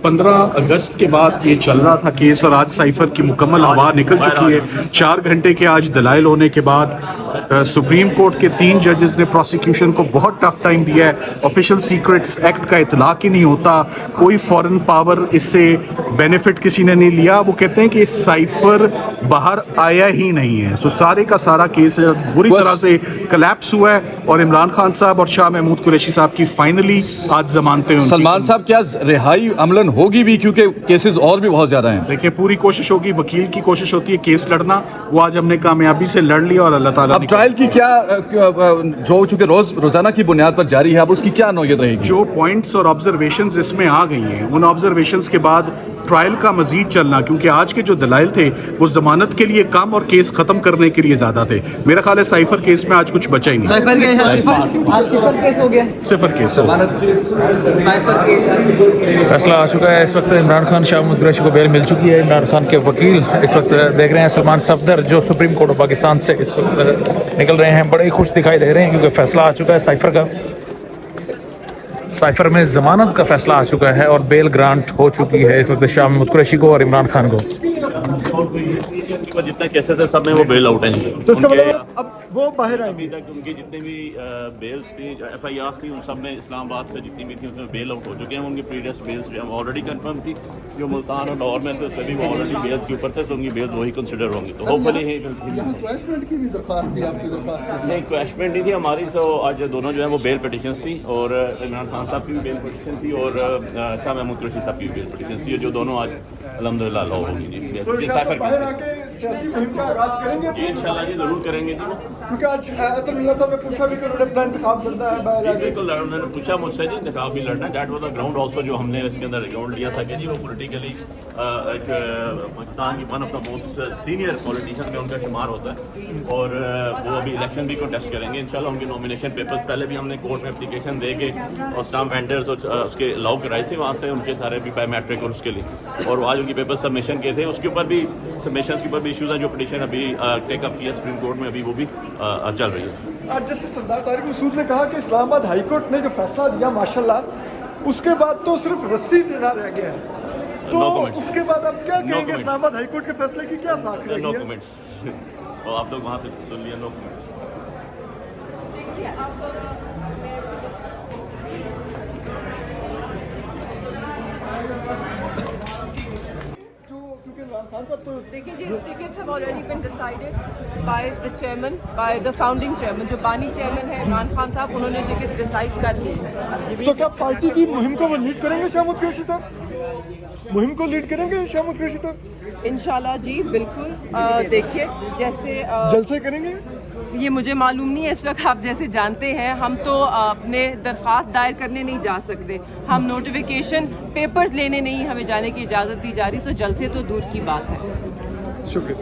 15 अगस्त के बाद ये चल रहा था केस और आज साइफर की मुकम्मल हवा निकल चुकी है। 4 घंटे के आज दलाइल होने के बाद सुप्रीम कोर्ट के 3 जजेस ने प्रोसिक्यूशन को बहुत टफ टाइम दिया है। ऑफिशियल सीक्रेट्स एक्ट का इतलाक ही नहीं होता, कोई फॉरेन पावर इससे बेनिफिट किसी ने नहीं लिया। वो कहते हैं कि साइफर बाहर आया ही नहीं है। सो सारे का सारा केस बुरी तरह से कलैप्स हुआ है और इमरान खान साहब और शाह महमूद कुरैशी साहब की फाइनली आज जमानतें। सलमान साहब क्या रिहाई अमलन होगी भी, क्योंकि केसेस और भी बहुत ज्यादा हैं? देखिए पूरी कोशिश होगी, वकील की कोशिश होती है केस लड़ना, वो आज हमने कामयाबी से लड़ लिया और अल्लाह ताला अब ट्रायल की क्या जो चूंकि रोजाना की बुनियाद पर जारी है, अब उसकी क्या नौयत रहेगी? जो पॉइंट्स और ऑब्जर्वेशंस इसमें आ गई हैं, उन ऑब्जर्वेशंस के बाद ट्रायल का मजीद चलना, क्योंकि आज के जो दलाइल थे वो जमानत के लिए कम और केस खत्म करने के लिए ज्यादा थे। मेरा ख्याल है साइफर केस में आज कुछ बचा ही नहीं। सिफर केस फैसला आ चुका है। इस वक्त इमरान खान शाह महमूद कुरैशी को बेल मिल चुकी है। इमरान खान के वकील इस वक्त देख रहे हैं सलमान सफदर, जो सुप्रीम कोर्ट ऑफ पाकिस्तान से इस वक्त निकल रहे हैं, बड़े खुश दिखाई दे रहे हैं क्योंकि फैसला आ चुका है साइफर का। साइफर में जमानत का फैसला आ चुका है और बेल ग्रांट हो चुकी है इस वक्त शाह महमूद कुरैशी को और इमरान खान को। जितने केसेस है सब में वो बेल आउट हैं। तो इसका मतलब अब वो बाहर आएंगे। अभी तक उनकी जितनी भी बेल्स थी, FIR थी, उन सब में इस्लामाबाद से जितनी भी थी उसमें बेल आउट हो चुके हैं। उनकी प्रीवियस बेल्स जो ऑलरेडी कंफर्म थी, जो मुल्तान और लाहौर में थे उसमें भी वो ऑलरेडी बेल्स के ऊपर थे, तो उनकी बेल्स वही कंसिडर होंगी। तो होपफुली क्वेश्चन की भी दरख्वास्त थी, आपकी दरख्वास्त नहीं क्वेश्चन नहीं थी हमारी, तो आज दोनों जो है वो बेल पिटिशंस थी और इमरान खान साहब की भी बेल पिटिशन थी और शाह महमूद कुरैशी साहब की भी बेल पिटिशन थी, जो दोनों आज अल्हम्दुलिल्लाह लॉ होगी जी। बाहर आके सियासी मुहिम का आगाज करेंगे जी, इंशाल्लाह जी जरूर करेंगे जी। क्योंकि आज अतर मिल्ला साहब ने पूछा भी कि उन्होंने प्लान इंतखाब करना है बाहर आके। बिल्कुल उन्होंने पूछा मुझसे जी इंतखाब भी लड़ना है। That was the ground also जो हमने इसके अंदर ग्राउंड लिया था कि जी वो पॉलिटिकली पाकिस्तान की one of the most senior politician में उनका शुमार होता है और वो अभी इलेक्शन भी कंटेस्ट करेंगे इंशाल्लाह। उनके नॉमिनेशन पेपर्स पहले भी हमने कोर्ट में एप्लीकेशन दे के और स्टाम्प वेंडर्स और उसके अलाउ कराए थे वहाँ से, उनके सारे भी बायोमेट्रिक और उसके लिए, और आज उनके पेपर सबमिशन किए थे। उसके ऊपर भी सबमिशन के ऊपर भी इशूज़ हैं, जो पिटीशन अभी टेकअप किया सुप्रीम कोर्ट में, अभी वो भी चल रही है। आज जैसे सरदार तारिक मसूद ने कहा कि इस्लामाबाद हाई कोर्ट ने जो फैसला दिया माशाल्लाह, उसके बाद तो सिर्फ रस्सी देना रह गया है, तो उसके बाद आप क्या कहेंगे? इस्लामाबाद हाई कोर्ट के फैसले की क्या साख रहेगी? No comments. और आप लोग वहाँ से सुन लिया, नो कमेंट्स। देखिए जी, tickets have already been decided by the chairman, by the founding chairman, जो बानी चेयरमैन है इमरान खान साहब, उन्होंने टिकट्स डिसाइड कर लिए। तो क्या पार्टी की मुहिम को वो लीड करेंगे शाह महमूद कुरैशी साहब? मुहिम को लीड करेंगे शाह महमूद कुरैशी साहब? इंशाल्लाह जी, बिल्कुल। देखिए जैसे जलसे करेंगे, ये मुझे मालूम नहीं है इस वक्त, आप जैसे जानते हैं हम तो अपने दरख्वास्त दायर करने नहीं जा सकते, हम नोटिफिकेशन पेपर्स लेने नहीं हमें जाने की इजाज़त दी जा रही, तो जलसे तो दूर की बात है। शुक्रिया।